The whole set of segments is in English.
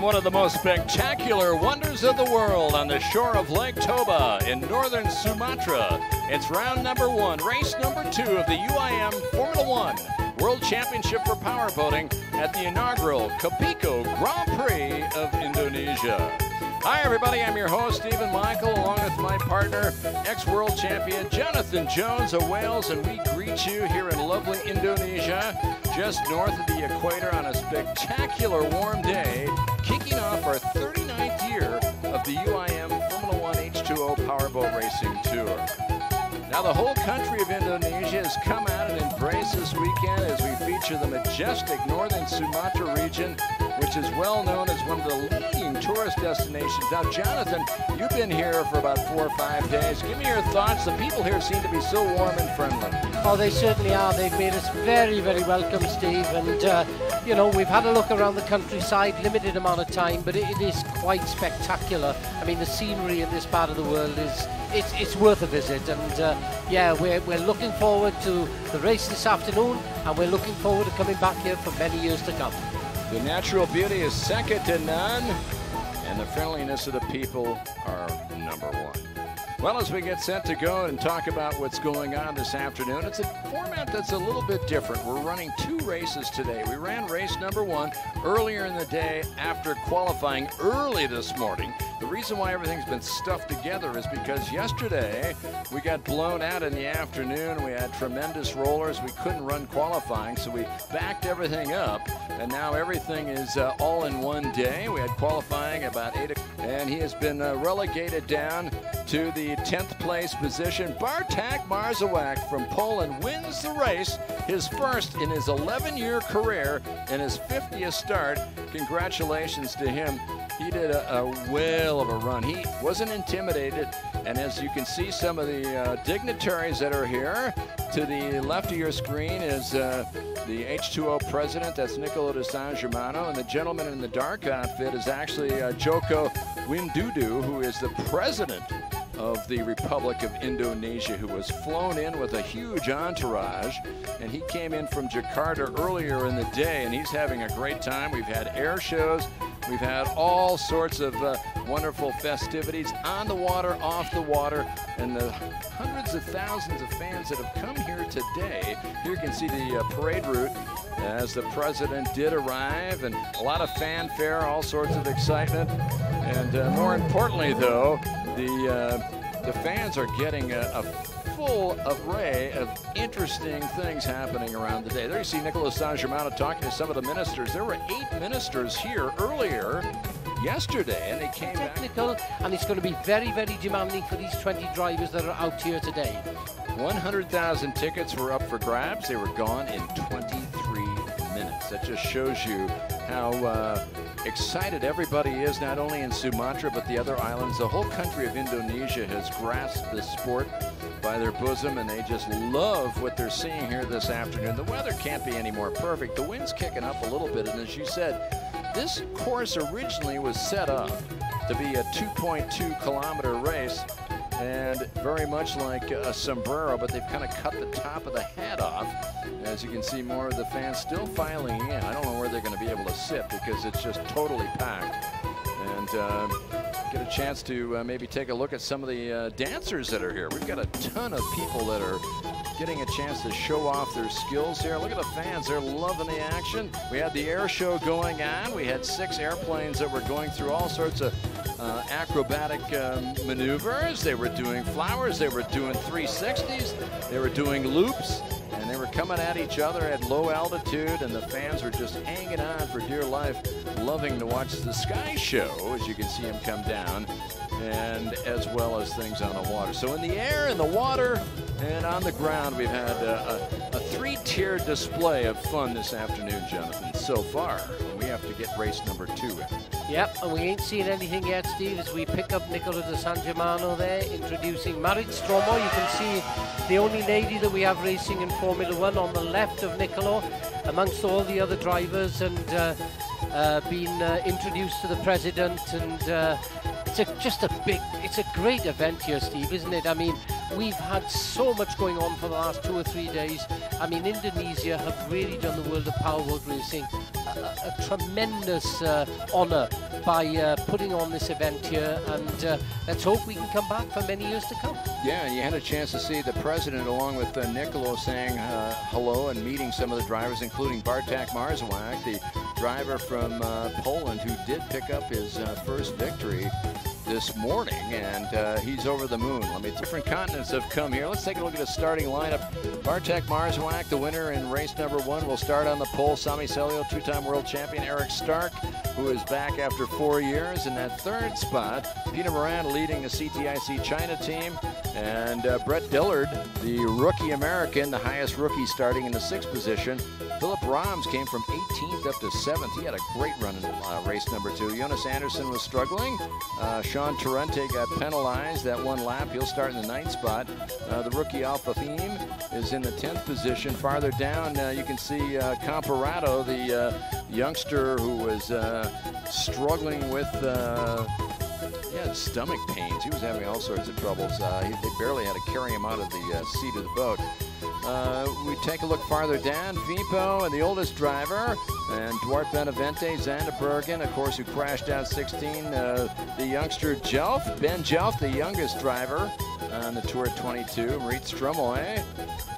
one of the most spectacular wonders of the world on the shore of Lake Toba in northern Sumatra. It's round number one, race number two of the UIM Formula One World Championship for Powerboating at the inaugural Kapiko Grand Prix of Indonesia. Hi everybody, I'm your host Stephen Michael, along with my partner, ex-world champion Jonathan Jones of Wales, and we greet you here in lovely Indonesia, just north of the equator on a spectacular warm day, kicking off our 39th year of the UIM Formula One H2O Powerboat Racing Tour. Now the whole country of Indonesia has come out and embraced this weekend as we feature the majestic northern Sumatra region, which is well known as one of the leading tourist destinations. Now, Jonathan, you've been here for about 4 or 5 days. Give me your thoughts. The people here seem to be so warm and friendly. Oh, they certainly are. They've made us very, very welcome, Steve. And, you know, we've had a look around the countryside, limited amount of time, but it is quite spectacular. I mean, the scenery in this part of the world is, it's worth a visit. And, yeah, we're looking forward to the race this afternoon, and we're looking forward to coming back here for many years to come. The natural beauty is second to none, and the friendliness of the people are number one. Well, as we get set to go and talk about what's going on this afternoon, it's a format that's a little bit different. We're running 2 races today. We ran race number 1 earlier in the day after qualifying early this morning. The reason why everything's been stuffed together is because yesterday we got blown out in the afternoon. We had tremendous rollers. We couldn't run qualifying, so we backed everything up, and now everything is all in one day. We had qualifying about 8 o'clock, and he has been relegated down to the 10th place position. Bartek Marzawak from Poland wins the race, his first in his 11-year career and his 50th start. Congratulations to him. He did a whale of a run. He wasn't intimidated, and as you can see, some of the dignitaries that are here. To the left of your screen is the H2O president, that's Nicolo de San Germano, and the gentleman in the dark outfit is actually Joko Widodo, who is the president of the Republic of Indonesia, who was flown in with a huge entourage, and he came in from Jakarta earlier in the day, and he's having a great time. We've had air shows, we've had all sorts of wonderful festivities on the water, off the water, and the hundreds of thousands of fans that have come here today. Here you can see the parade route as the president did arrive, and a lot of fanfare, all sorts of excitement, and more importantly though, the fans are getting a full array of interesting things happening around the day. There you see Nicolas San-Germain talking to some of the ministers. There were 8 ministers here earlier yesterday, and they came technical, and it's going to be very, very demanding for these 20 drivers that are out here today. 100,000 tickets were up for grabs. They were gone in 23 minutes. That just shows you how excited everybody is, not only in Sumatra but the other islands. The whole country of Indonesia has grasped this sport by their bosom, and they just love what they're seeing here this afternoon. The weather can't be any more perfect. The wind's kicking up a little bit, and as you said, this course originally was set up to be a 2.2 kilometer race, and very much like a sombrero, but they've kind of cut the top of the hat off. As you can see, more of the fans still filing in. I don't know where they're going to be able to sit because it's just totally packed. And get a chance to maybe take a look at some of the dancers that are here. We've got a ton of people that are getting a chance to show off their skills here. Look at the fans, they're loving the action. We had the air show going on. We had 6 airplanes that were going through all sorts of acrobatic maneuvers. They were doing flowers, they were doing 360s, they were doing loops, and they were coming at each other at low altitude, and the fans were just hanging on for dear life, loving to watch the sky show, as you can see them come down, and as well as things on the water. So in the air, in the water, and on the ground, we've had a 3-tiered display of fun this afternoon, Jonathan, so far. We have to get race number 2 in. Yep, and we ain't seen anything yet, Steve, as we pick up Nicola de San Germano there, introducing Marit Stromo. You can see the only lady that we have racing in Formula One on the left of Nicola, amongst all the other drivers, and been introduced to the president, and it's a great event here, Steve, isn't it? I mean, we've had so much going on for the last 2 or 3 days. I mean, Indonesia have really done the world of powerboat racing a tremendous honour by putting on this event here, and let's hope we can come back for many years to come. Yeah, and you had a chance to see the president along with Nicolo saying hello and meeting some of the drivers, including Bartek Marzawak, the driver from Poland, who did pick up his first victory this morning, and he's over the moon. Different continents have come here. Let's take a look at the starting lineup. Bartek Marzawak, the winner in race number 1, will start on the pole. Sami Celio, two-time world champion. Eric Stark, who is back after 4 years in that 3rd spot. Peter Moran leading the CTIC China team, and Brett Dillard, the rookie American, the highest rookie, starting in the 6th position. Philip Rahms came from 18th up to 7th. He had a great run in race number 2. Jonas Anderson was struggling. Sean Torrente got penalized that 1 lap. He'll start in the 9th spot. The rookie Alpha Theme is in the 10th position. Farther down, you can see Comparato, the youngster who was struggling with stomach pains. He was having all sorts of troubles. They barely had to carry him out of the seat of the boat. We take a look farther down. Vipo, and the oldest driver, and Duarte Benavente, Xander Bergen, of course, who crashed out 16. The youngster Jelf, Ben Jelf, the youngest driver on the Tour at 22. Marit Stromoy,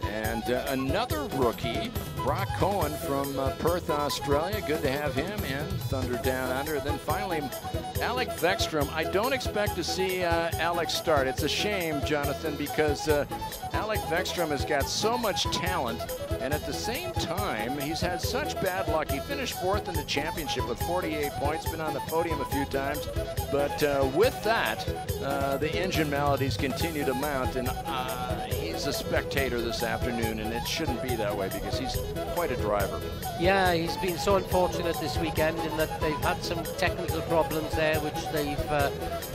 and another rookie, Brock Cohen from Perth, Australia. Good to have him in Thunder Down Under. Then finally, Alec Vekstrom. I don't expect to see Alex start. It's a shame, Jonathan, because Alec Vekstrom has got so much talent, and at the same time, he's had such bad luck. He finished 4th in the championship with 48 points, been on the podium a few times, but with that, the engine maladies continue to mount, and he's a spectator this afternoon, and it shouldn't be that way because he's quite a driver. Yeah, he's been so unfortunate this weekend in that they've had some technical problems there which they've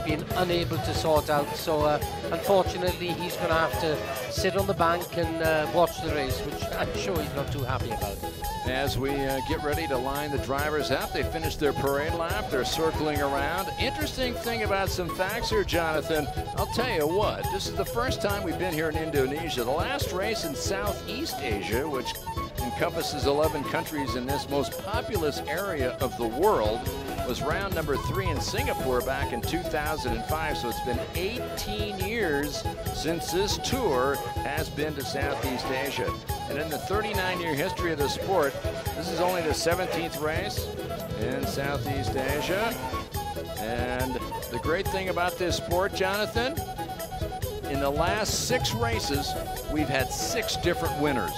been unable to sort out. So unfortunately, he's going to have to sit on the bank and watch the race, which I'm sure he's not too happy about. As we get ready to line the drivers up, they finished their parade lap. They're circling around. Interesting thing about some facts here, Jonathan. I'll tell you what, this is the first time we've been here in Indonesia. The last race in Southeast Asia, which encompasses 11 countries in this most populous area of the world, was round number 3 in Singapore back in 2005. So it's been 18 years since this tour has been to Southeast Asia. And in the 39-year history of the sport, this is only the 17th race in Southeast Asia. And the great thing about this sport, Jonathan, in the last 6 races, we've had 6 different winners.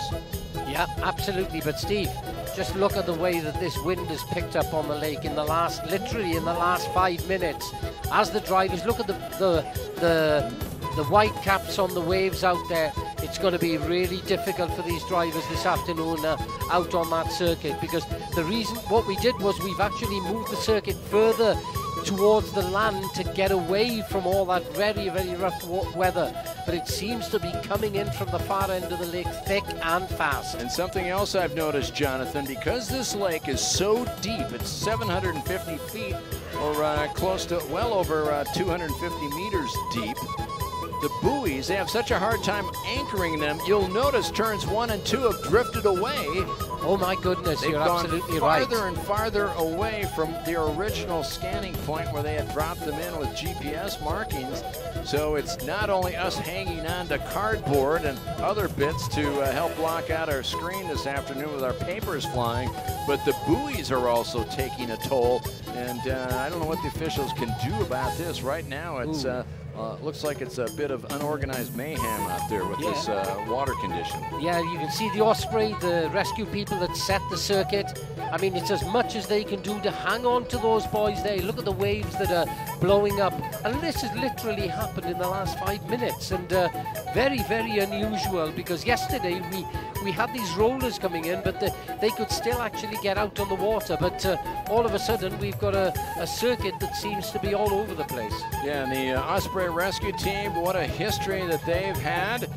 Yeah, absolutely. But Steve, just look at the way that this wind has picked up on the lake in the last, literally in the last 5 minutes. As the drivers look at the white caps on the waves out there, it's going to be really difficult for these drivers this afternoon out on that circuit, because the reason what we did was we've actually moved the circuit further towards the land to get away from all that very, very rough weather. But it seems to be coming in from the far end of the lake thick and fast. And something else I've noticed, Jonathan, because this lake is so deep, it's 750 feet or close to well over 250 meters deep. The buoys, they have such a hard time anchoring them. You'll notice turns 1 and 2 have drifted away. Oh my goodness, They've you're gone absolutely right. farther and farther away from their original scanning point where they had dropped them in with GPS markings. So it's not only us hanging on to cardboard and other bits to help block out our screen this afternoon with our papers flying, but the buoys are also taking a toll. And I don't know what the officials can do about this. Right now, it's looks like it's a bit of unorganized mayhem out there with this water condition. Yeah, you can see the Osprey, the rescue people that set the circuit. I mean, it's as much as they can do to hang on to those boys there. Look at the waves that are blowing up. And this has literally happened in the last 5 minutes. And very, very unusual, because yesterday we had these rollers coming in, but they could still actually get out on the water. But all of a sudden, we've got a circuit that seems to be all over the place. Yeah, and the Osprey rescue team, what a history that they've had.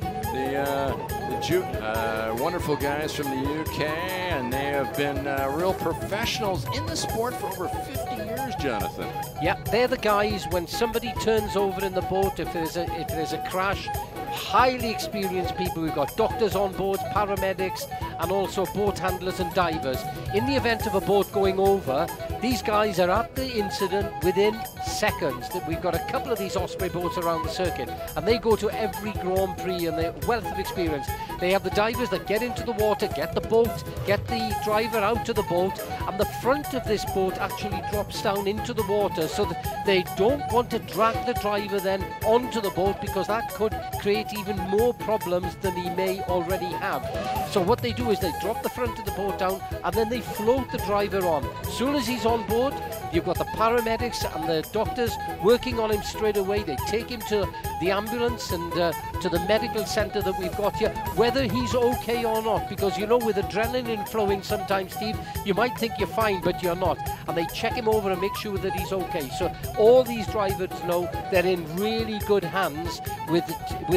The wonderful guys from the UK, and they have been real professionals in the sport for over 50 years, Jonathan. Yeah, they're the guys when somebody turns over in the boat, if there's a crash, highly experienced people. We've got doctors on board, paramedics, and also boat handlers and divers. In the event of a boat going over, these guys are at the incident within seconds. That we've got a couple of these Osprey boats around the circuit, and they go to every Grand Prix, and they're wealth of experience. They have the divers that get into the water, get the boat, get the driver out to the boat, and the front of this boat actually drops down into the water, so that they don't want to drag the driver then onto the boat, because that could create even more problems than he may already have. So what they do is they drop the front of the boat down, and then they float the driver on. As soon as he's on board, you've got the paramedics and the doctors working on him straight away. They take him to the ambulance and to the medical centre that we've got here, whether he's okay or not, because you know, with adrenaline flowing sometimes, Steve, you might think you're fine, but you're not. And they check him over and make sure that he's okay. So all these drivers know they're in really good hands with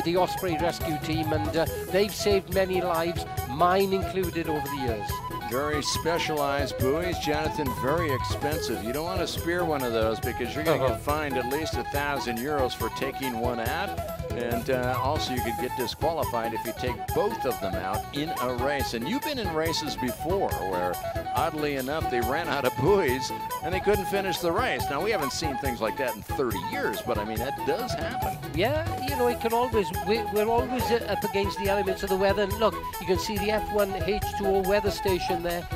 the Osprey rescue team, and they've saved many lives, mine included, over the years. Very specialized buoys, Jonathan, very expensive. You don't want to spear one of those because you're going to get fined at least €1,000 for taking one out. And also you could get disqualified if you take both of them out in a race. And you've been in races before where, oddly enough, they ran out of buoys and they couldn't finish the race. Now, we haven't seen things like that in 30 years, but I mean, that does happen. Yeah, you know, it can always, we're always up against the elements of the weather. And look, you can see the F1H2O weather station there.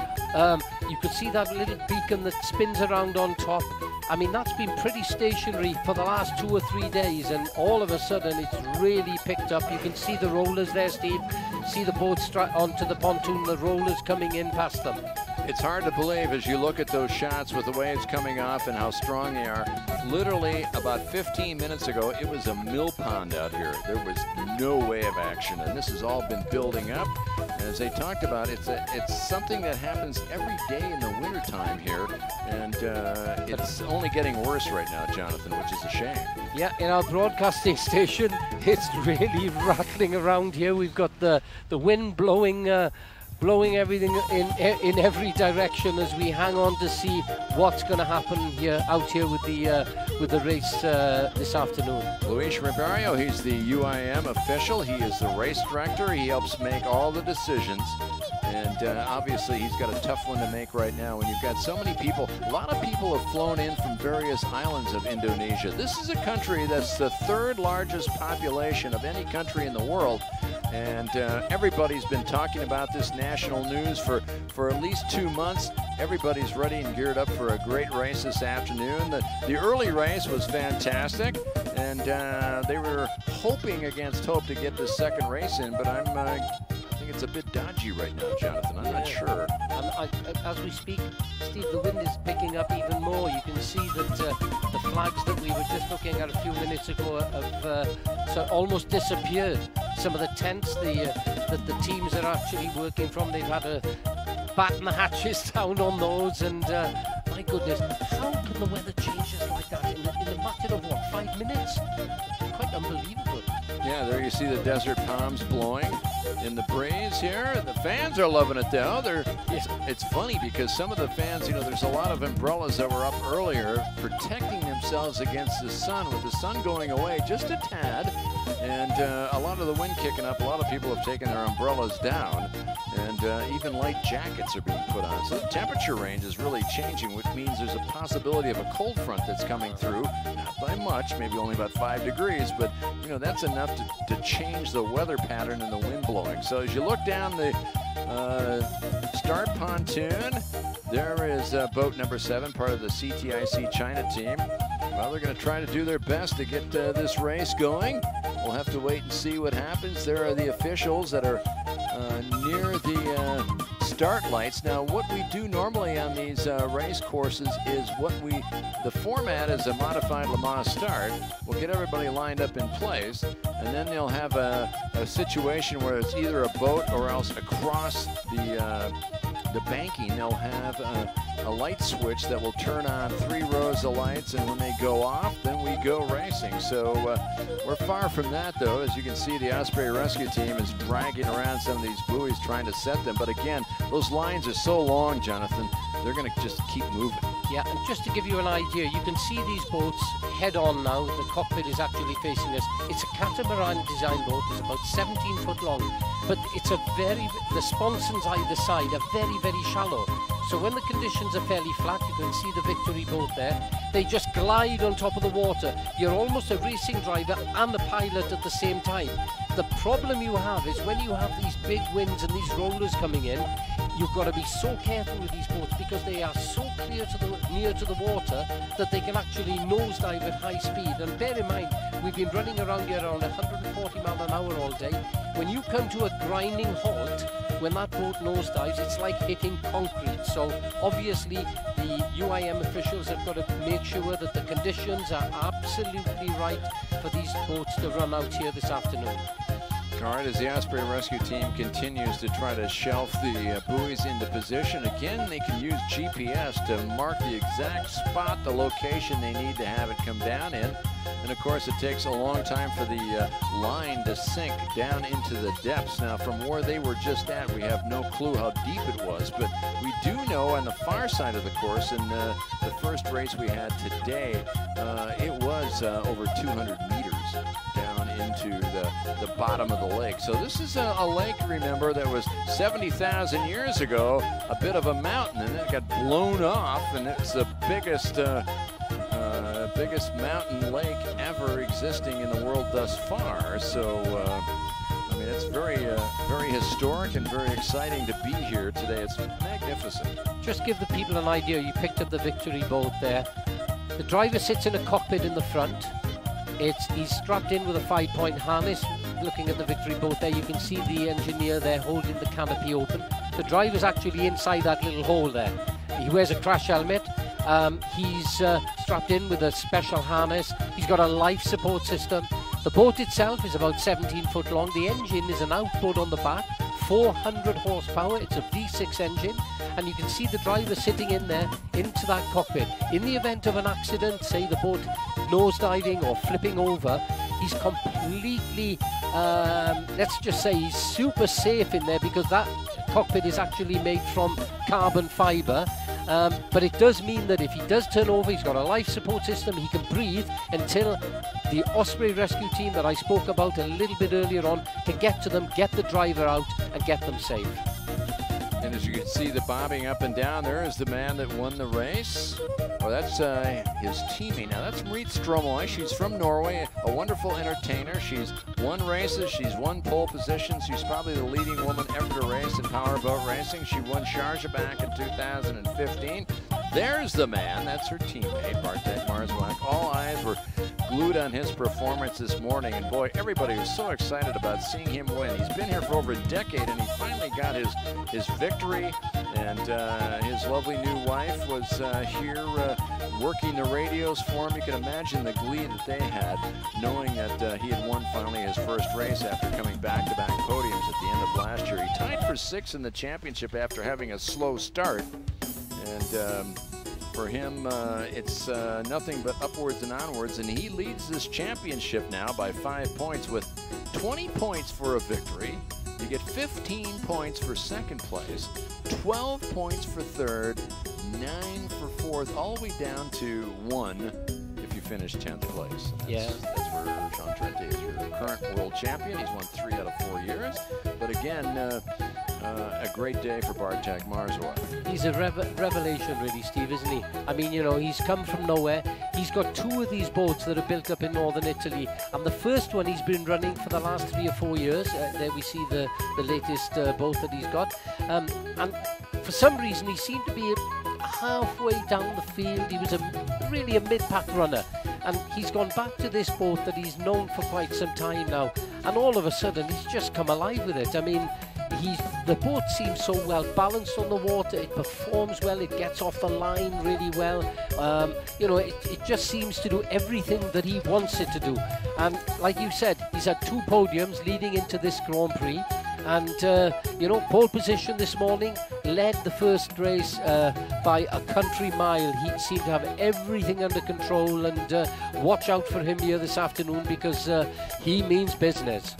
You can see that little beacon that spins around on top. I mean, that's been pretty stationary for the last 2 or 3 days, and all of a sudden it's really picked up. You can see the rollers there, Steve. See the boats onto the pontoon, the rollers coming in past them. It's hard to believe as you look at those shots with the waves coming off and how strong they are. Literally about 15 minutes ago, it was a mill pond out here. There was no wave action, and this has all been building up. And as they talked about, it's something that happens every day in the wintertime here, and it's only getting worse right now, Jonathan, which is a shame. Yeah, in our broadcasting station, it's really rattling around here. We've got the wind blowing everything in every direction as we hang on to see what's going to happen out here with the race this afternoon. Luis Ribeiro, he's the UIM official. He is the race director. He helps make all the decisions. And obviously he's got a tough one to make right now when you've got so many people. A lot of people have flown in from various islands of Indonesia. This is a country that's the 3rd largest population of any country in the world. And everybody's been talking about this national news for at least 2 months. Everybody's ready and geared up for a great race this afternoon. The early race was fantastic, and they were hoping against hope to get the second race in, but I think it's a bit dodgy right now, Jonathan. I'm not sure. And as we speak, Steve, the wind is picking up even more. You can see that the flags that we were just looking at a few minutes ago have almost disappeared. Some of the tents that the teams are actually working from, they've had to batten the hatches down on those, and my goodness, how can the weather change just like that in the matter of, what, 5 minutes? Quite unbelievable. Yeah, there you see the desert palms blowing in the breeze here. The fans are loving it, though. It's funny because some of the fans, you know, there's a lot of umbrellas that were up earlier protecting themselves against the sun, with the sun going away just a tad, and a lot of the wind kicking up. A lot of people have taken their umbrellas down, and even light jackets are being put on. So the temperature range is really changing, which means there's a possibility of a cold front that's coming through. Not by much, maybe only about 5 degrees, but you know, that's enough to change the weather pattern and the wind blowing. So as you look down the start pontoon, there is boat number 7, part of the CTIC China team. Well, they're going to try to do their best to get this race going. We'll have to wait and see what happens. There are the officials that are near the start lights. Now, what we do normally on these race courses is the format is a modified Le Mans start. We'll get everybody lined up in place, and then they'll have a situation where it's either a boat or else across the banking, they'll have a light switch that will turn on 3 rows of lights, and when they go off, then we go racing. So we're far from that, though. As you can see, the Osprey rescue team is dragging around some of these buoys trying to set them. But again, those lines are so long, Jonathan, they're going to just keep moving. Yeah, and just to give you an idea, you can see these boats head on now. The cockpit is actually facing us. It's a catamaran design boat. It's about 17 foot long, but it's the sponsons either side are very, very shallow. So when the conditions are fairly flat, you can see the Victory boat there. They just glide on top of the water. You're almost a racing driver and a pilot at the same time. The problem you have is when you have these big winds and these rollers coming in, you've got to be so careful with these boats because they are so near to the water that they can actually nosedive at high speed. And bear in mind, we've been running around here around 140 miles an hour all day. When you come to a grinding halt, when that boat nosedives, it's like hitting concrete. So obviously the UIM officials have got to make sure that the conditions are absolutely right for these boats to run out here this afternoon. All right, as the Osprey rescue team continues to try to shelf the buoys into position, again, they can use GPS to mark the exact spot, the location they need to have it come down in. And of course, it takes a long time for the line to sink down into the depths. Now, from where they were just at, we have no clue how deep it was, but we do know on the far side of the course, in the first race we had today, it was over 200 meters down into the bottom of the lake. So this is a lake, remember, that was 70,000 years ago, a bit of a mountain, and it got blown off, and it's the biggest mountain lake ever existing in the world thus far. So I mean, it's very historic and very exciting to be here today. It's magnificent. Just give the people an idea. You picked up the Victory boat there. The driver sits in a cockpit in the front. He's strapped in with a 5-point harness. Looking at the Victory boat there, you can see the engineer there holding the canopy open. The driver's actually inside that little hole there. He wears a crash helmet. He's strapped in with a special harness. He's got a life support system. The boat itself is about 17 foot long. The engine is an outboard on the back, 400 horsepower. It's a V6 engine, and you can see the driver sitting in there into that cockpit. In the event of an accident, say the boat nosediving or flipping over, he's completely, let's just say he's super safe in there because that cockpit is actually made from carbon fiber. But it does mean that if he does turn over, he's got a life support system, he can breathe until the Osprey rescue team that I spoke about a little bit earlier on can get to them, get the driver out and get them safe. And as you can see, the bobbing up and down there is the man that won the race. Well, that's his teammate. Now, that's Marit Stromoy. She's from Norway, a wonderful entertainer. She's won races. She's won pole positions. She's probably the leading woman ever to race in powerboat racing. She won Sharjah back in 2015. There's the man. That's her teammate, Bartek Marzwak. All eyes were glued on his performance this morning, and boy, everybody was so excited about seeing him win. He's been here for over a decade, and he finally got his victory, and his lovely new wife was here working the radios for him. You can imagine the glee that they had, knowing that he had won finally his first race after coming back-to-back podiums at the end of last year. He tied for 6th in the championship after having a slow start, and for him, it's nothing but upwards and onwards, and he leads this championship now by 5 points with 20 points for a victory. You get 15 points for second place, 12 points for third, 9 for fourth, all the way down to 1 if you finish 10th place. That's where Jean Trente is your current world champion. He's won 3 out of 4 years. But again, a great day for Bartek Marzwak. He's a revelation, really, Steve, isn't he? I mean, you know, he's come from nowhere. He's got 2 of these boats that are built up in northern Italy, and the first one he's been running for the last 3 or 4 years. There we see the latest boat that he's got. And for some reason, he seemed to be halfway down the field. He was really a mid-pack runner, and he's gone back to this boat that he's known for quite some time now, and all of a sudden he's just come alive with it. I mean, the boat seems so well balanced on the water, it performs well, it gets off the line really well. You know, it just seems to do everything that he wants it to do. And like you said, he's had 2 podiums leading into this Grand Prix. And, you know, pole position this morning, led the first race by a country mile. He seemed to have everything under control, and watch out for him here this afternoon, because he means business.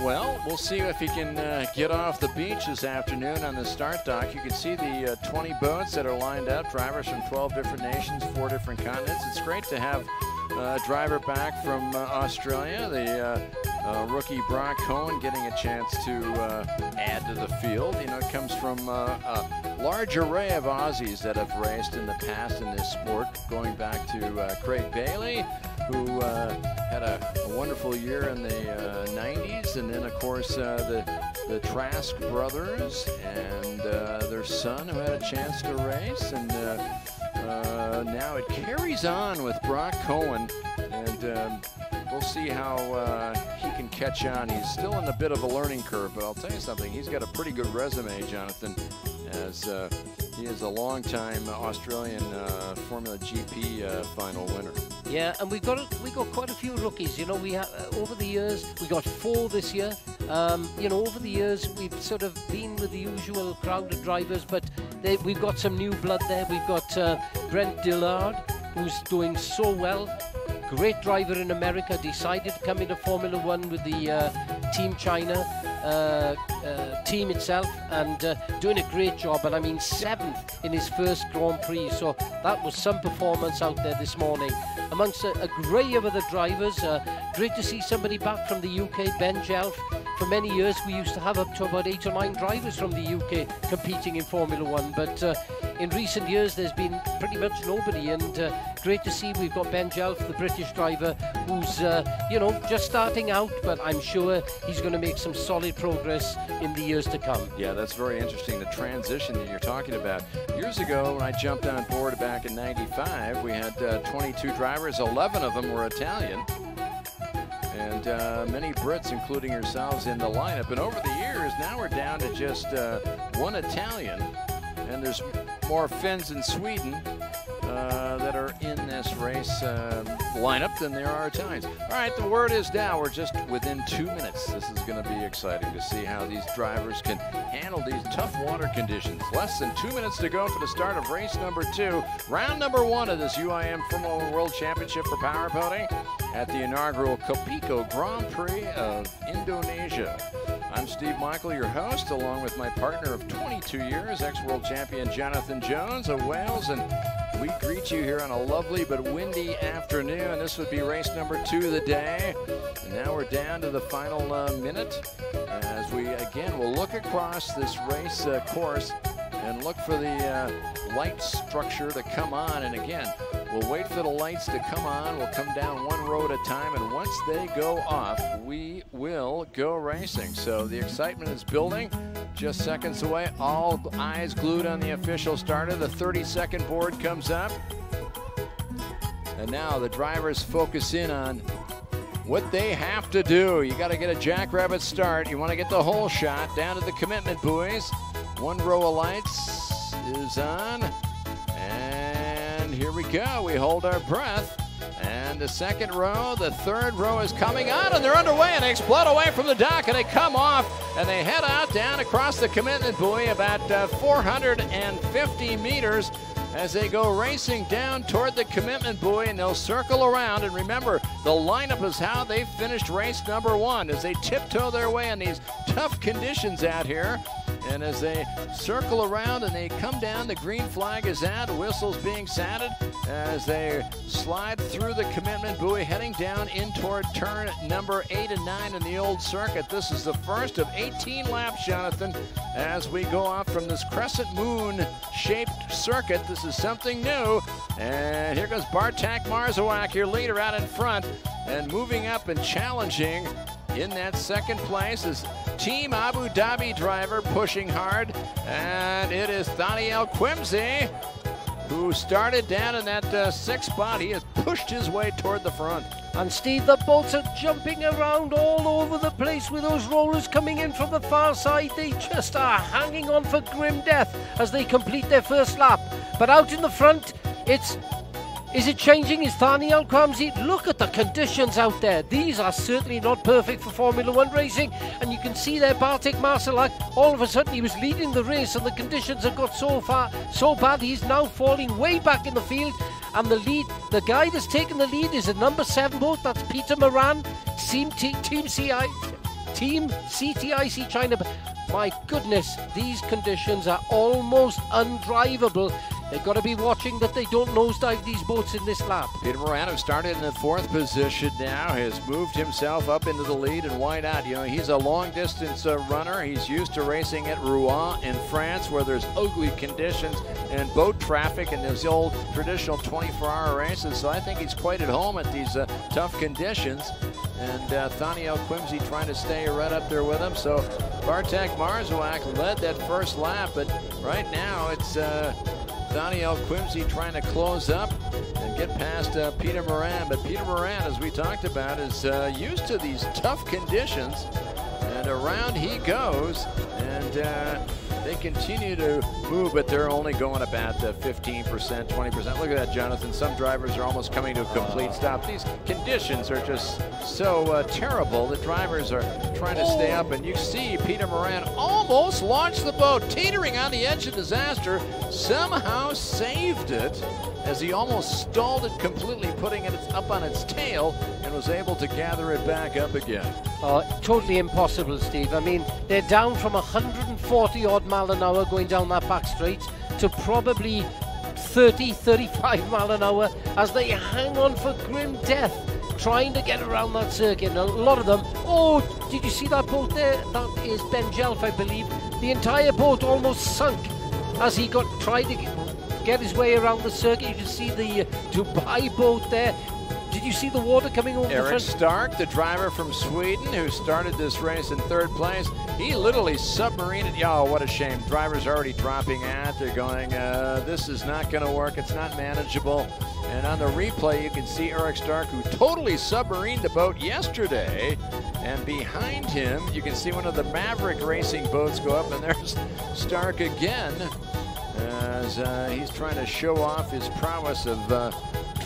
Well, we'll see if he can get off the beach this afternoon on the start dock. You can see the 20 boats that are lined up, drivers from 12 different nations, 4 different continents. It's great to have a driver back from Australia, the rookie Brock Cohen, getting a chance to add to the field. You know, it comes from a large array of Aussies that have raced in the past in this sport, going back to Craig Bailey, who had a wonderful year in the 90s, and then of course the Trask brothers and their son, who had a chance to race, and now it carries on with Brock Cohen, and we'll see how he can catch on. He's still in a bit of a learning curve, but I'll tell you something, he's got a pretty good resume, Jonathan, as he is a long-time Australian Formula GP final winner. Yeah, and we got quite a few rookies. You know, we have over the years we got 4 this year. You know, over the years we've sort of been with the usual crowd of drivers, but we've got some new blood there. We've got Brent Dillard, who's doing so well. Great driver in America, decided to come into Formula 1 with the Team China team itself, and doing a great job, and I mean 7th in his first Grand Prix, so that was some performance out there this morning. Amongst a grey of other drivers, great to see somebody back from the UK, Ben Jelf. For many years we used to have up to about 8 or 9 drivers from the UK competing in Formula 1, but in recent years there's been pretty much nobody, and great to see we've got Ben Jelf, the British driver, who's you know, just starting out, but I'm sure he's going to make some solid progress in the years to come. Yeah, that's very interesting, the transition that you're talking about. Years ago, when I jumped on board back in '95, we had 22 drivers, 11 of them were Italian, and many Brits, including yourselves, in the lineup. And over the years, now we're down to just 1 Italian, and there's more Finns in Sweden that are in this race lineup than there are Italians. All right, the word is now we're just within 2 minutes. This is going to be exciting to see how these drivers can handle these tough water conditions. Less than 2 minutes to go for the start of race number 2, round number 1 of this UIM Formula 1 World Championship for power boating at the inaugural Kopiko Grand Prix of Indonesia. I'm Steve Michael, your host, along with my partner of 22 years, ex-world champion Jonathan Jones of Wales, and we greet you here on a lovely but windy afternoon. This would be race number 2 of the day, and now we're down to the final minute as we again will look across this race course and look for the light structure to come on. And again, we'll wait for the lights to come on. We'll come down 1 row at a time, and once they go off, we will go racing. So the excitement is building. Just seconds away, all eyes glued on the official starter. The 30-second board comes up. And now the drivers focus in on what they have to do. You got to get a jackrabbit start. You want to get the whole shot down to the commitment buoys. 1 row of lights is on. And here we go. We hold our breath. And the 2nd row, the 3rd row is coming on, and they're underway, and they explode away from the dock, and they come off, and they head out down across the commitment buoy about 450 meters as they go racing down toward the commitment buoy, and they'll circle around. And remember, the lineup is how they finished race number 1 as they tiptoe their way in these tough conditions out here. And as they circle around and they come down, the green flag is out, the whistle's being sounded as they slide through the commitment buoy, heading down in toward turn number 8 and 9 in the old circuit. This is the first of 18 laps, Jonathan, as we go off from this crescent moon-shaped circuit. This is something new. And here goes Bartak Marzawak, your leader, out in front, and moving up and challenging in that 2nd place is Team Abu Dhabi driver, pushing hard, and it is Thaniel Quimsey, who started down in that 6th spot. He has pushed his way toward the front. And Steve, the boats are jumping around all over the place with those rollers coming in from the far side. They just are hanging on for grim death as they complete their first lap. But out in the front, it's Is it changing? Is Daniel Kwamsi? Look at the conditions out there. These are certainly not perfect for Formula 1 racing. And you can see there Bartek Marsalak, all of a sudden he was leading the race and the conditions have got so bad he's now falling way back in the field. And the guy that's taken the lead is a number 7 boat. That's Peter Moran, Team CTIC China. My goodness, these conditions are almost undrivable. They've got to be watching that they don't nosedive these boats in this lap. Peter Moran, who started in the 4th position now, has moved himself up into the lead. And why not? You know, he's a long-distance runner. He's used to racing at Rouen in France, where there's ugly conditions and boat traffic and those old traditional 24-hour races. So I think he's quite at home at these tough conditions. And Daniel Kwamsi trying to stay right up there with him. So Bartek Marsalak led that first lap, but right now it's Daniel Kwamsi trying to close up and get past Peter Moran. But Peter Moran, as we talked about, is used to these tough conditions. And around he goes. And they continue to move, but they're only going about 15%, 20%. Look at that, Jonathan. Some drivers are almost coming to a complete stop. These conditions are just so terrible. The drivers are trying to stay up, and you see Peter Moran almost launched the boat, teetering on the edge of disaster, somehow saved it as he almost stalled it completely, putting it up on its tail, and was able to gather it back up again. Totally impossible, Steve. I mean, they're down from 140 odd mile an hour going down that back straight to probably 30, 35 mile an hour as they hang on for grim death, trying to get around that circuit. And a lot of them, oh, did you see that boat there? That is Ben Jelf, I believe. The entire boat almost sunk as he tried to get his way around the circuit. You can see the Dubai boat there. Did you see the water coming over the front? Eric Stark, the driver from Sweden, who started this race in 3rd place, he literally submarined it. Oh, what a shame. Drivers are already dropping out. They're going, this is not going to work. It's not manageable. And on the replay, you can see Eric Stark, who totally submarined the boat yesterday. And behind him, you can see one of the Maverick racing boats go up, and there's Stark again, as he's trying to show off his prowess of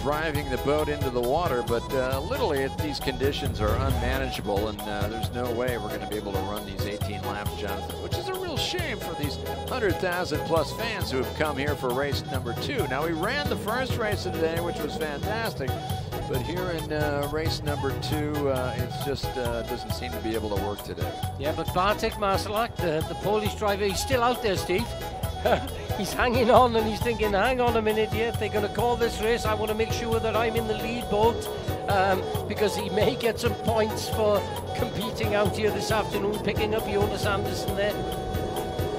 driving the boat into the water. But literally these conditions are unmanageable, and there's no way we're going to be able to run these 18 laps, Jonathan, which is a real shame for these 100,000 plus fans who have come here for race number 2. Now, we ran the first race of the day, which was fantastic, but here in race number 2, it's just doesn't seem to be able to work today. Yeah, but Bartek Marsalak, the Polish driver, he's still out there, Steve. He's hanging on, and he's thinking, hang on a minute here, if they're going to call this race, I want to make sure that I'm in the lead boat, because he may get some points for competing out here this afternoon, picking up Jonas Andersen there,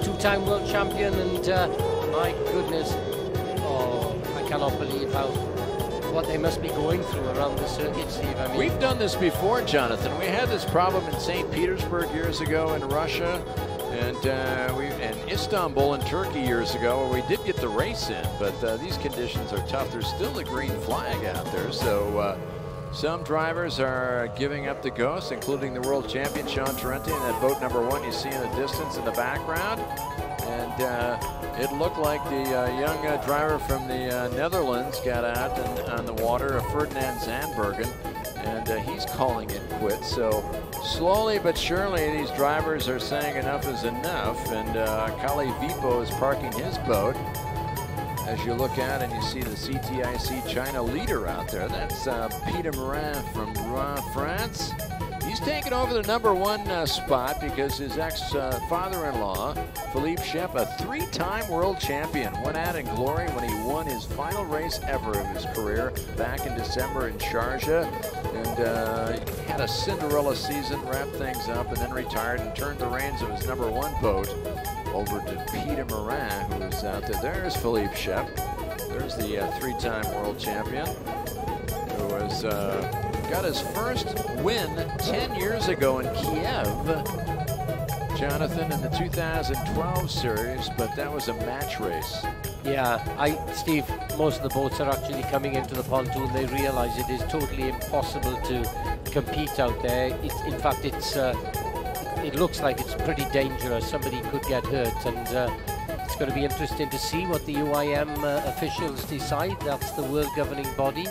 2-time world champion. And my goodness, oh, I cannot believe what they must be going through around the circuit, Steve. I mean, we've done this before, Jonathan. We had this problem in St. Petersburg years ago, in Russia, and in Istanbul in Turkey years ago, where we did get the race in, but these conditions are tough. There's still a green flag out there, so some drivers are giving up the ghost, including the world champion Sean Tarenti in that boat number 1 you see in the distance in the background. And it looked like the young driver from the Netherlands got out on the water, Ferdinand Zandbergen, and he's calling it quits. So slowly but surely these drivers are saying enough is enough, and Kale Vipo is parking his boat. As you look out and you see the CTIC China leader out there, that's Peter Moran from Rouen, France. He's taken over the number 1 spot because his ex-father-in-law, Philippe Shep, a 3-time world champion, went out in glory when he won his final race ever of his career back in December in Sharjah, and had a Cinderella season, wrapped things up, and then retired and turned the reins of his number 1 boat over to Peter Moran, who is out there. There's Philippe Shep. There's the 3-time world champion, who was got his first win 10 years ago in Kiev, Jonathan, in the 2012 series, but that was a match race. Yeah, Steve, most of the boats are actually coming into the pontoon. They realize it is totally impossible to compete out there. In fact, it looks like it's pretty dangerous. Somebody could get hurt, and It's going to be interesting to see what the UIM officials decide. That's the world governing body.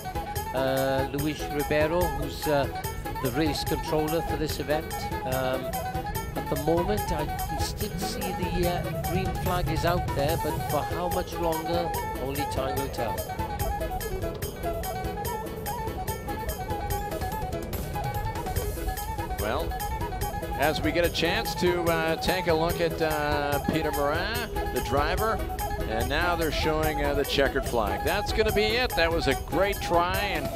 Luis Ribeiro, who's the race controller for this event. At the moment, I can still see the green flag is out there, but for how much longer, only time will tell. Well, as we get a chance to take a look at Peter Morin, the driver, and now they're showing the checkered flag. That's going to be it. That was a great try, and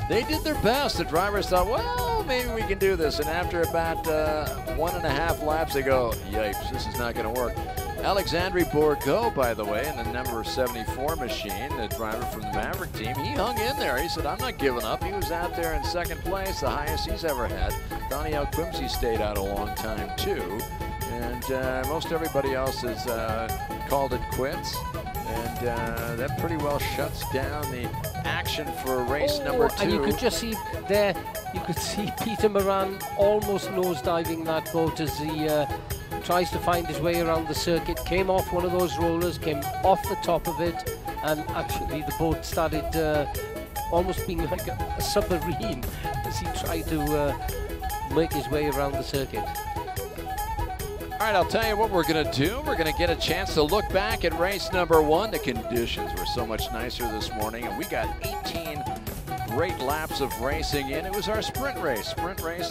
they did their best. The drivers thought, well, maybe we can do this. And after about 1.5 laps, they go, yipes, this is not going to work. Alexandre Bourgault, by the way, in the number 74 machine, the driver from the Maverick team, he hung in there. He said, I'm not giving up. He was out there in second place, the highest he's ever had. Daniel Quimsey stayed out a long time, too. And most everybody else has called it quits. And that pretty well shuts down the action for race number 2. And you could just see there, you could see Peter Morin almost nose-diving that boat as he tries to find his way around the circuit. Came off one of those rollers, came off the top of it, and actually the boat started almost being like a submarine as he tried to make his way around the circuit. All right, I'll tell you what we're going to do. We're going to get a chance to look back at race number 1. The conditions were so much nicer this morning, and we got 18 great laps of racing in. It was our sprint race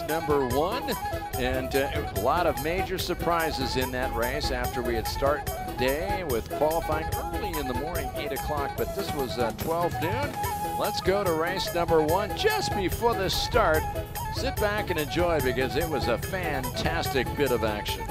number 1, and a lot of major surprises in that race after we had start day with qualifying early in the morning, 8 o'clock, but this was 12 noon. Let's go to race number 1 just before the start. Sit back and enjoy because it was a fantastic bit of action.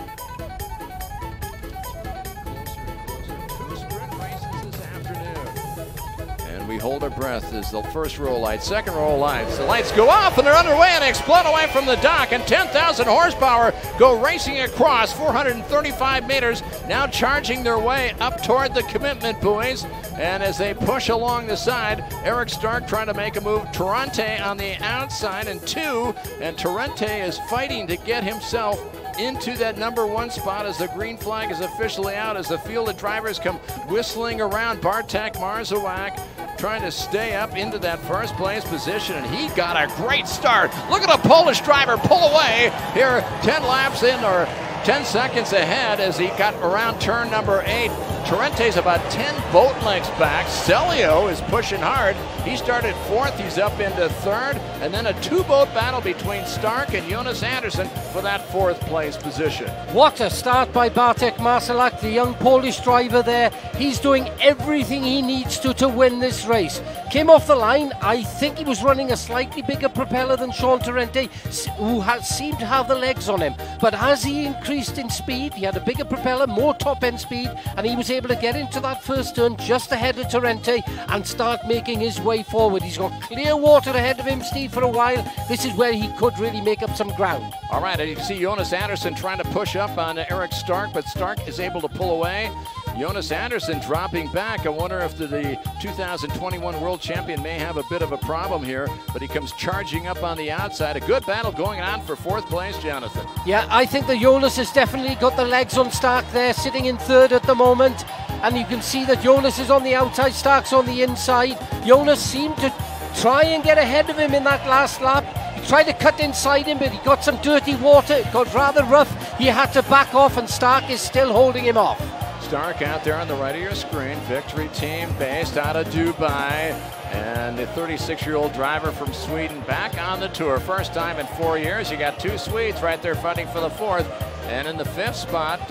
We hold our breath as the first row light, second row lights. The lights go off and they're underway and explode away from the dock, and 10,000 horsepower go racing across 435 meters, now charging their way up toward the commitment buoys. And as they push along the side, Eric Stark trying to make a move. Torrente on the outside and 2, and Torrente is fighting to get himself into that number 1 spot as the green flag is officially out, as the field of drivers come whistling around. Bartek Marszałek trying to stay up into that first place position, and he got a great start. Look at a Polish driver pull away here 10 laps in, or 10 seconds ahead as he got around turn number 8. Torrente's about 10 boat lengths back. Celio is pushing hard. He started 4th, he's up into 3rd, and then a 2-boat battle between Stark and Jonas Andersen for that 4th place position. What a start by Bartek Marszałek, the young Polish driver there. He's doing everything he needs to win this race. Came off the line, I think he was running a slightly bigger propeller than Sean Torrente, who seemed to have the legs on him. But as he increased in speed, he had a bigger propeller, more top-end speed, and he was able to get into that first turn just ahead of Torrente and start making his way forward. He's got clear water ahead of him, Steve, for a while. This is where he could really make up some ground. All right, and you see Jonas Andersen trying to push up on Eric Stark, but Stark is able to pull away. Jonas Andersen dropping back. I wonder if the 2021 world champion may have a bit of a problem here, but he comes charging up on the outside. A good battle going on for 4th place, Jonathan. Yeah, I think that Jonas has definitely got the legs on Stark there, sitting in 3rd at the moment. And you can see that Jonas is on the outside, Stark's on the inside. Jonas seemed to try and get ahead of him in that last lap. He tried to cut inside him, but he got some dirty water. It got rather rough. He had to back off, and Stark is still holding him off. Stark out there on the right of your screen, Victory team based out of Dubai, and the 36-year-old driver from Sweden back on the tour. First time in 4 years. You got 2 Swedes right there fighting for the 4th, and in the 5th spot,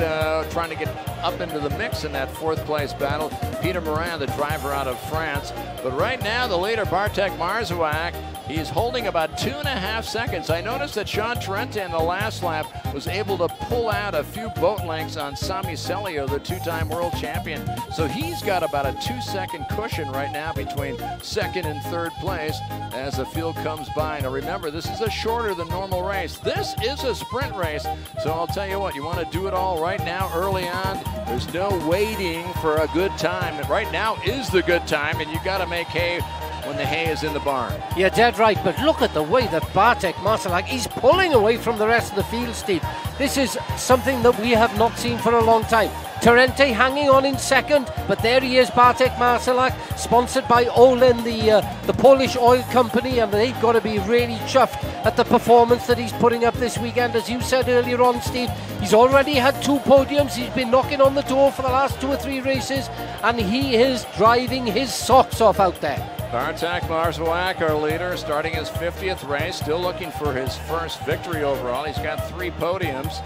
trying to get up into the mix in that 4th place battle, Peter Morin, the driver out of France. But right now, the leader, Bartek Marszałek, he's holding about 2.5 seconds. I noticed that Sean Torrente in the last lap was able to pull out a few boat lengths on Sami Celio, the 2-time world champion. So he's got about a 2-second cushion right now between 2nd and 3rd place as the field comes by. Now remember, this is a shorter than normal race. This is a sprint race. So I'll tell you what, you want to do it all right now early on. There's no waiting for a good time. Right now is the good time, and you got to make hay when the hay is in the barn. You're dead right, but look at the way that Bartek Marszałek, he's pulling away from the rest of the field, Steve. This is something that we have not seen for a long time. Torrente hanging on in second, but there he is, Bartek Marcelak, sponsored by Olin, the Polish oil company, and they've got to be really chuffed at the performance that he's putting up this weekend. As you said earlier on, Steve, he's already had 2 podiums. He's been knocking on the door for the last 2 or 3 races, and he is driving his socks off out there. Bartek Marcelak, our leader, starting his 50th race, still looking for his first victory overall. He's got 3 podiums,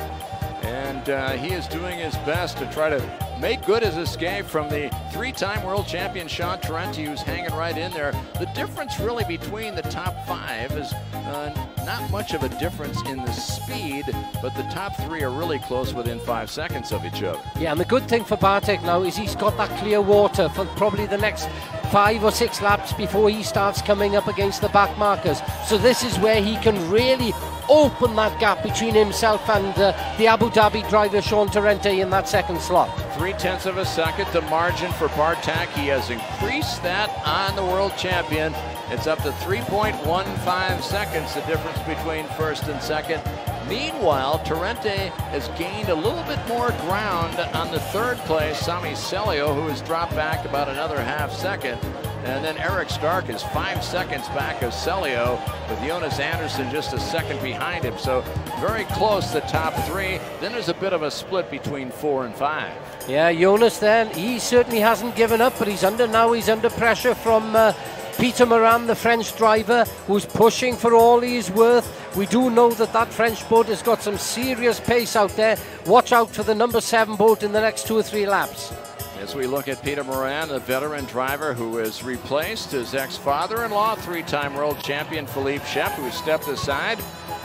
and he is doing his best to try to make good his escape from the 3-time world champion Sean Torrente, who's hanging right in there. The difference really between the top 5 is not much of a difference in the speed, but the top 3 are really close, within 5 seconds of each other. Yeah, and the good thing for Bartek now is he's got that clear water for probably the next 5 or 6 laps before he starts coming up against the back markers. So this is where he can really open that gap between himself and the Abu Dhabi driver Sean Torrente in that second slot. 0.3 of a second, the margin for Bartek. He has increased that on the world champion. It's up to 3.15 seconds, the difference between first and second. Meanwhile, Torrente has gained a little bit more ground on the 3rd place, Sami Celio, who has dropped back about another ½ second. And then Eric Stark is 5 seconds back of Celio, with Jonas Andersson just a second behind him. So very close, the top 3. Then there's a bit of a split between 4 and 5. Yeah, Jonas then, he certainly hasn't given up, but he's under pressure from Peter Moran, the French driver, who's pushing for all he's worth. We do know that that French boat has got some serious pace out there. Watch out for the number 7 boat in the next 2 or 3 laps. As we look at Peter Moran, the veteran driver who has replaced his ex-father-in-law, 3-time world champion Philippe Shep, who stepped aside.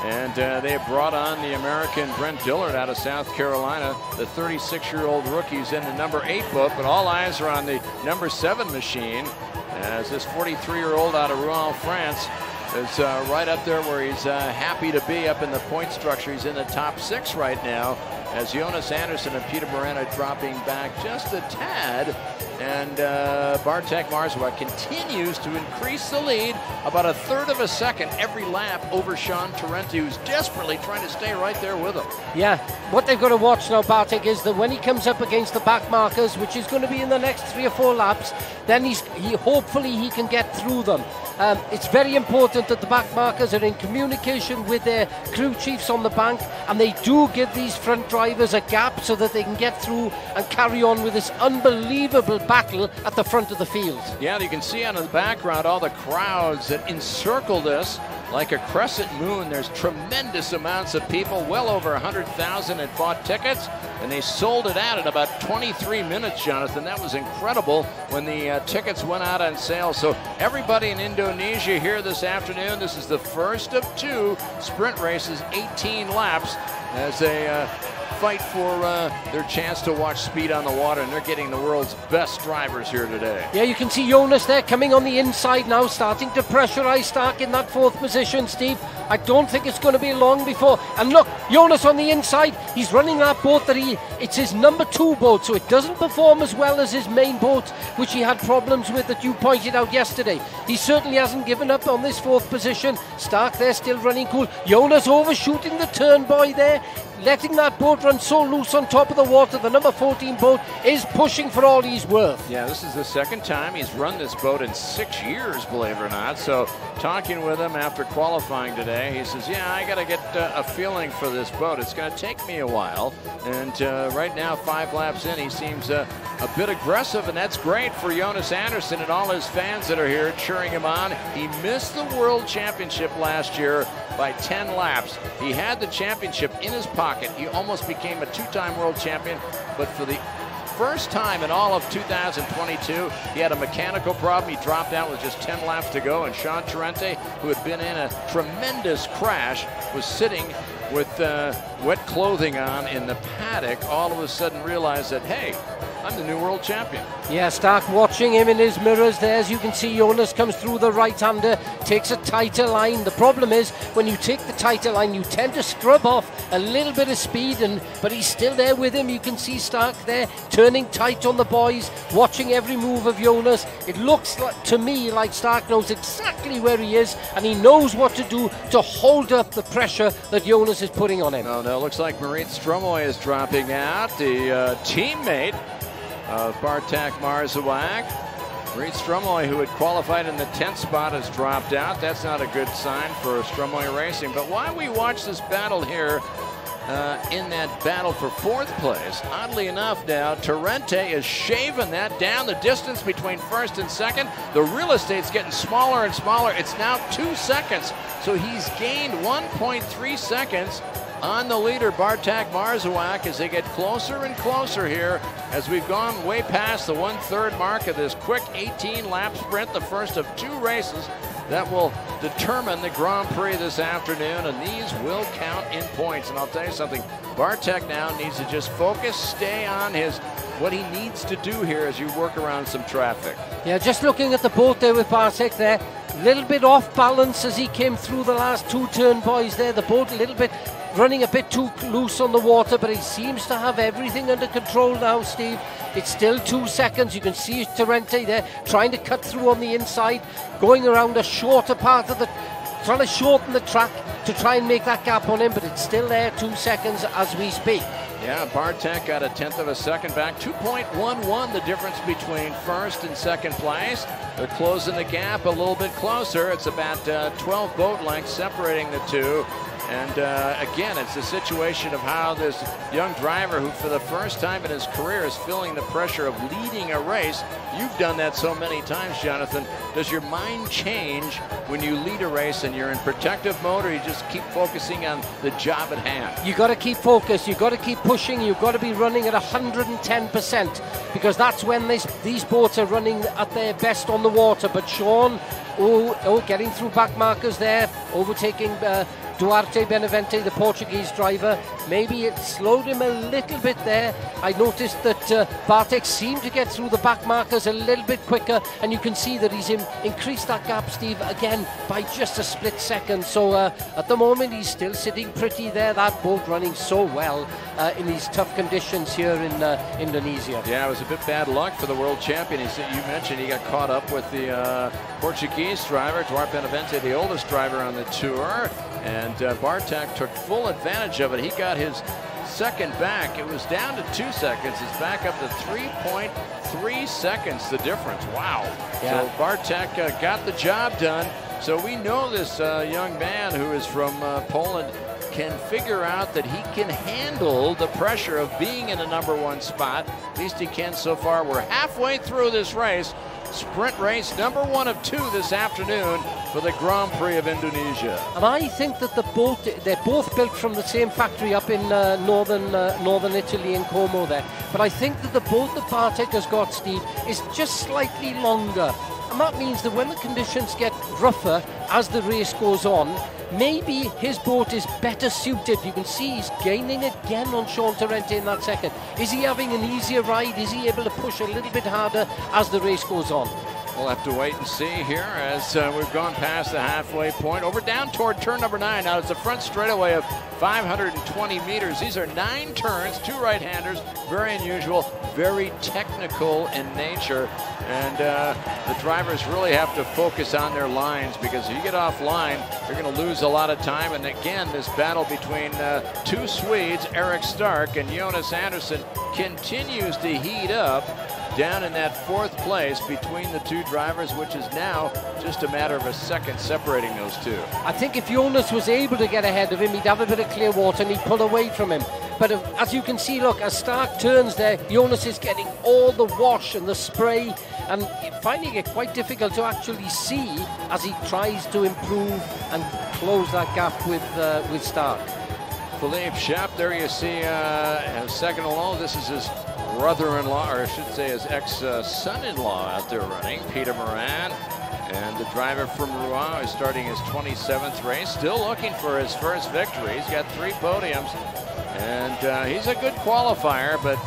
And they have brought on the American Brent Dillard out of South Carolina. The 36-year-old rookie's in the number 8 boat, but all eyes are on the number 7 machine, as this 43-year-old out of Rouen, France, is right up there where he's happy to be, up in the point structure. He's in the top 6 right now, as Jonas Andersson and Peter Moran are dropping back just a tad. And Bartek Marcelak continues to increase the lead about 1/3 of a second every lap over Sean Torrente, who's desperately trying to stay right there with him. Yeah, what they've got to watch now, Bartek, is that when he comes up against the back markers, which is going to be in the next 3 or 4 laps, then hopefully he can get through them. It's very important that the back markers are in communication with their crew chiefs on the bank, and they do give these front drivers a gap so that they can get through and carry on with this unbelievable battle at the front of the field. Yeah, you can see out in the background all the crowds that encircle this like a crescent moon. There's tremendous amounts of people. Well over 100,000 had bought tickets, and they sold it out in about 23 minutes, Jonathan. That was incredible when the tickets went out on sale. So everybody in Indonesia here this afternoon, this is the first of 2 sprint races, 18 laps, as they fight for their chance to watch speed on the water, and they're getting the world's best drivers here today. Yeah, you can see Jonas there coming on the inside now, starting to pressurize Stark in that 4th position, Steve. I don't think it's going to be long before. And look, Jonas on the inside, he's running that boat that it's his number 2 boat, so it doesn't perform as well as his main boat, which he had problems with that you pointed out yesterday. He certainly hasn't given up on this 4th position. Stark there still running cool. Jonas overshooting the turn buoy there, letting that boat run so loose on top of the water. The number 14 boat is pushing for all he's worth. Yeah, this is the 2nd time he's run this boat in 6 years, believe it or not. So talking with him after qualifying today, he says, yeah, I got to get a feeling for this boat. It's going to take me a while. And right now, 5 laps in, he seems a bit aggressive, and that's great for Jonas Andersson and all his fans that are here cheering him on. He missed the World Championship last year by 10 laps. He had the championship in his pocket. He almost became a 2-time world champion, but for the first time in all of 2022, he had a mechanical problem. He dropped out with just 10 laps to go, and Sean Torrente, who had been in a tremendous crash, was sitting with wet clothing on in the paddock, all of a sudden realized that, hey, I'm the new world champion. Yeah, Stark watching him in his mirrors there. As you can see, Jonas comes through the right-hander, takes a tighter line. The problem is, when you take the tighter line, you tend to scrub off a little bit of speed, but he's still there with him. You can see Stark there, turning tight on the boys, watching every move of Jonas. It looks to me like Stark knows exactly where he is, and he knows what to do to hold up the pressure that Jonas is putting on him. No, looks like Marit Stromoy is dropping out, the teammate of Bartek Marzowiak. Marit Stromoy, who had qualified in the 10th spot, has dropped out. That's not a good sign for Stromoy Racing. But while we watch this battle here, in that battle for 4th place, oddly enough now, Torrente is shaving that down, the distance between 1st and 2nd. The real estate's getting smaller and smaller. It's now 2 seconds. So he's gained 1.3 seconds on the leader, Bartek Marzowiak, as they get closer and closer here as we've gone way past the 1/3 mark of this quick 18-lap sprint, the first of 2 races that will determine the Grand Prix this afternoon, and these will count in points. And I'll tell you something, Bartek now needs to just focus, stay on what he needs to do here as you work around some traffic. Yeah, just looking at the boat there with Bartek there, a little bit off balance as he came through the last 2 turn boys there. The boat a little bit running a bit too loose on the water, but he seems to have everything under control now, Steve. It's still 2 seconds. You can see Torrente there trying to cut through on the inside, going around a shorter part of trying to shorten the track to try and make that gap on him, but it's still there, 2 seconds as we speak. Yeah, Bartek got a 1/10 of a second back, 2.11 the difference between 1st and 2nd place. They're closing the gap a little bit closer. It's about 12 boat lengths separating the two. And again, it's a situation of how this young driver, who for the first time in his career is feeling the pressure of leading a race. You've done that so many times, Jonathan. Does your mind change when you lead a race and you're in protective mode, or you just keep focusing on the job at hand? You got to keep focused. You got to keep pushing. You've got to be running at 110%, because that's when these boats are running at their best on the water. But Sean, getting through back markers there, overtaking Duarte Benavente, the Portuguese driver. Maybe it slowed him a little bit there. I noticed that Bartek seemed to get through the back markers a little bit quicker, and you can see that he's increased that gap, Steve, again by just a split second. So at the moment he's still sitting pretty there. That boat running so well in these tough conditions here in Indonesia. Yeah, it was a bit bad luck for the world champion. You mentioned he got caught up with the Portuguese driver, Duarte Benavente, the oldest driver on the tour. And Bartek took full advantage of it. He got his second back. It was down to 2 seconds. It's back up to 3.3 seconds, the difference. Wow. Yeah. So Bartek got the job done. So we know this young man who is from Poland can figure out that he can handle the pressure of being in a #1 spot. At least he can so far. We're halfway through this race. Sprint race #1 of 2 this afternoon for the Grand Prix of Indonesia. And I think that they're both built from the same factory up in northern Italy in Como there. But I think that the boat that Bartek has got, Steve, is just slightly longer. And that means that when the conditions get rougher as the race goes on, maybe his boat is better suited. You can see he's gaining again on Sean Torrente in that second. Is he having an easier ride? Is he able to push a little bit harder as the race goes on? We'll have to wait and see here as we've gone past the halfway point. Over down toward turn #9. Now it's a front straightaway of 520 meters. These are 9 turns, 2 right-handers. Very unusual, very technical in nature. And the drivers really have to focus on their lines, because if you get off line, you're going to lose a lot of time. And again, this battle between 2 Swedes, Eric Stark and Jonas Andersson, continues to heat up down in that 4th place between the 2 drivers, which is now just a matter of a second separating those 2. I think if Jonas was able to get ahead of him, he'd have a bit of clear water and he'd pull away from him. But as you can see, look, as Stark turns there, Jonas is getting all the wash and the spray and finding it quite difficult to actually see as he tries to improve and close that gap with Stark. Philippe Shep, there you see second alone. This is his brother-in-law, or I should say his ex-son-in-law out there running, Peter Moran. And the driver from Rouen is starting his 27th race, still looking for his first victory. He's got 3 podiums, and he's a good qualifier, but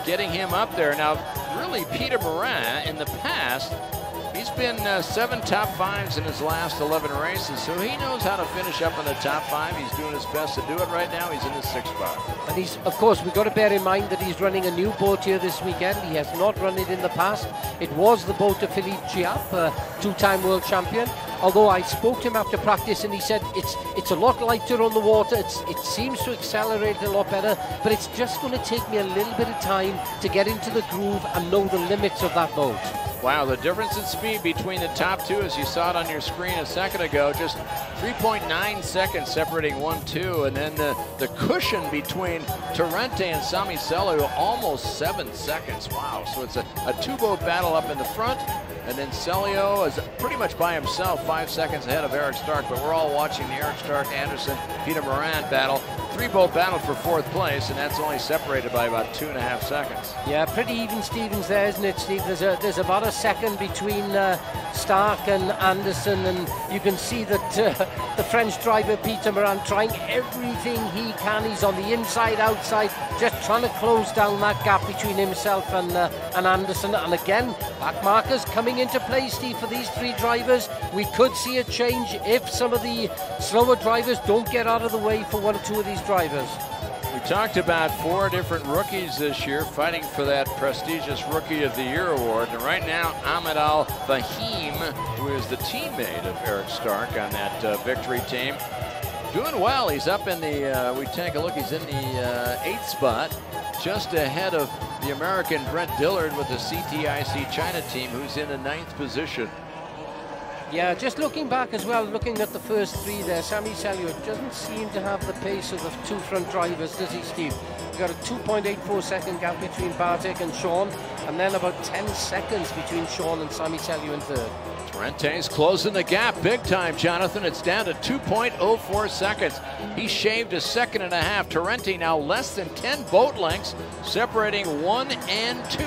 getting him up there. Now, really, Peter Morin in the past, he's been 7 top 5s in his last 11 races, so he knows how to finish up in the top 5. He's doing his best to do it right now. He's in his 6th spot. And he's, of course, we've got to bear in mind that he's running a new boat here this weekend. He has not run it in the past. It was the boat of Philippe Giap, 2-time world champion. Although I spoke to him after practice and he said it's a lot lighter on the water. It seems to accelerate a lot better, but it's just going to take me a little bit of time to get into the groove and know the limits of that boat. Wow, the difference in speed between the top 2, as you saw it on your screen a second ago, just 3.9 seconds separating 1-2, and then the cushion between Torrente and Sami Celio, almost 7 seconds. Wow, so it's a 2-boat battle up in the front, and then Celio is pretty much by himself, 5 seconds ahead of Eric Stark, but we're all watching the Eric Stark, Anderson, Peter Morin battle. 3-boat battle for 4th place, and that's only separated by about 2.5 seconds. Yeah, pretty even Stevens there, isn't it, Steve? There's about a second between Stark and Anderson, and you can see that the French driver Peter Morin trying everything he can. He's on the inside, outside, just trying to close down that gap between himself and Anderson. And again, back markers coming into play, Steve, for these 3 drivers. We could see a change if some of the slower drivers don't get out of the way for 1 or 2 of these drivers. We talked about 4 different rookies this year fighting for that prestigious Rookie of the Year award. And right now, Ahmed Al-Fahim, who is the teammate of Eric Stark on that victory team, doing well. He's up in the, we take a look, he's in the 8th spot, just ahead of the American Brent Dillard with the CTIC China team, who's in the 9th position. Yeah, just looking back as well, looking at the first 3 there, Sami Celio doesn't seem to have the pace of the 2 front drivers, does he, Steve? We've got a 2.84 second gap between Bartek and Sean, and then about 10 seconds between Sean and Sami Celio in 3rd. Torrente's closing the gap big time, Jonathan. It's down to 2.04 seconds. He shaved 1.5 seconds. Torrente now less than 10 boat lengths, separating 1 and 2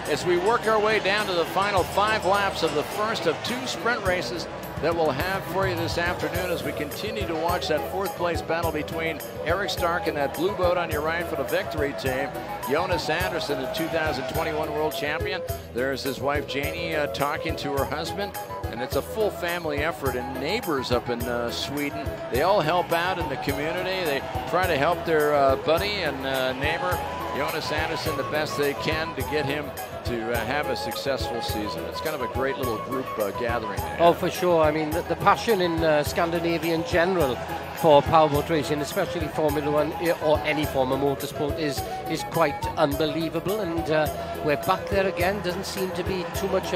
as we work our way down to the final 5 laps of the first of 2 sprint races that we'll have for you this afternoon as we continue to watch that 4th place battle between Eric Stark and that blue boat on your right for the victory team. Jonas Anderson, the 2021 world champion. There's his wife Janie talking to her husband, and it's a full family effort, and neighbors up in Sweden, they all help out in the community. They try to help their buddy and neighbor Jonas Anderson the best they can to get him to have a successful season. It's kind of a great little group gathering there. Oh, for sure. I mean, the passion in Scandinavia in general for powerboat racing, especially Formula One or any form of motorsport, is quite unbelievable. And we're back there again. Doesn't seem to be too much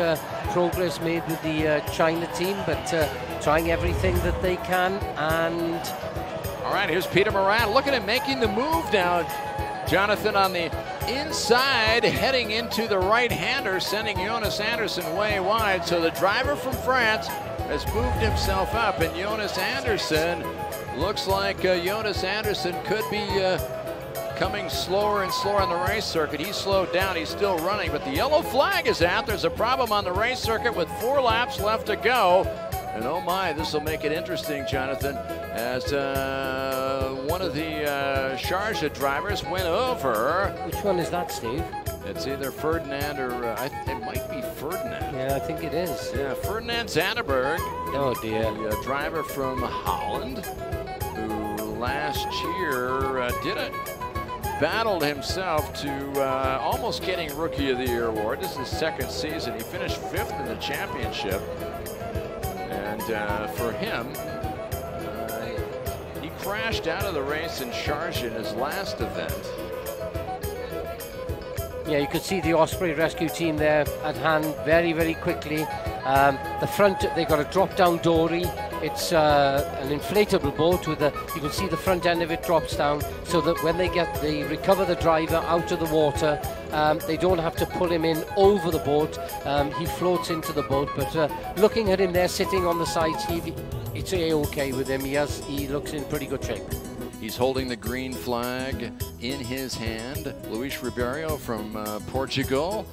progress made with the China team, but trying everything that they can. And all right, here's Peter Morin. Look at him making the move now, Jonathan, on the inside, heading into the right-hander, sending Jonas Anderson way wide. So the driver from France has moved himself up, and Jonas Anderson, looks like Jonas Anderson could be coming slower and slower on the race circuit. He's slowed down, he's still running, but the yellow flag is out. There's a problem on the race circuit with 4 laps left to go. And oh my, this will make it interesting, Jonathan, as one of the Sharjah drivers went over. Which one is that, Steve? It's either Ferdinand or it might be Ferdinand. Yeah, I think it is. Yeah, Ferdinand Zanderberg. Oh dear. The driver from Holland, who last year battled himself to almost getting Rookie of the Year award. This is his 2nd season. He finished 5th in the championship. And for him, he crashed out of the race in Sharjah in his last event. Yeah, you could see the Osprey rescue team there at hand very, very quickly. The front, they've got a drop-down dory. It's an inflatable boat with you can see the front end of it drops down, so that when they recover the driver out of the water, they don't have to pull him in over the boat. He floats into the boat, but looking at him there sitting on the side, Steve, it's okay with him. He looks in pretty good shape. He's holding the green flag in his hand. Luis Ribeiro from Portugal.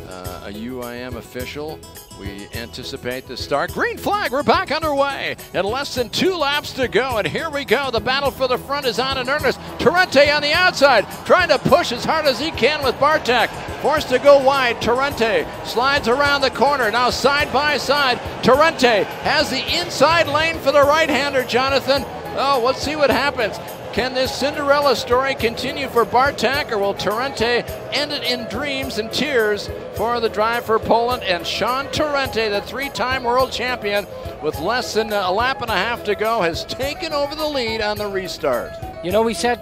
a UIM official. We anticipate the start. Green flag, we're back underway. And less than 2 laps to go. And here we go. The battle for the front is on in earnest. Torrente on the outside, trying to push as hard as he can with Bartek. Forced to go wide. Torrente slides around the corner. Now side by side. Torrente has the inside lane for the right-hander, Jonathan. Oh, let's see what happens. Can this Cinderella story continue for Bartek, or will Torrente end it in dreams and tears for the drive for Poland? And Sean Torrente, the 3-time world champion, with less than a lap and a half to go, has taken over the lead on the restart. You know, we said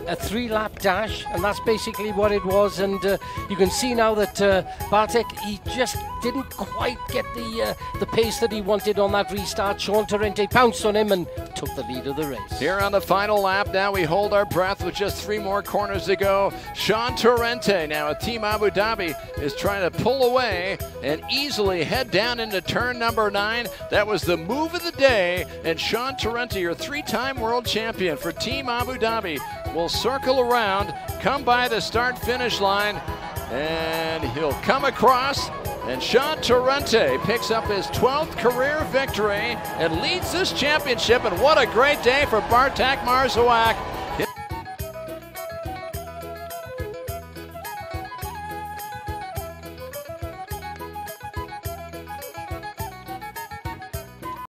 a three-lap dash, and that's basically what it was. And you can see now that Bartek, he just didn't quite get the pace that he wanted on that restart. Sean Torrente pounced on him and took the lead of the race. Here on the final lap, now we hold our breath with just 3 more corners to go. Sean Torrente, now Team Abu Dhabi, is trying to pull away and easily head down into turn number 9. That was the move of the day, and Sean Torrente, your 3-time world champion for Team Abu Dhabi, will circle around, come by the start-finish line, and he'll come across, and Sean Torrente picks up his 12th career victory and leads this championship. And what a great day for Bartek Marzowiak.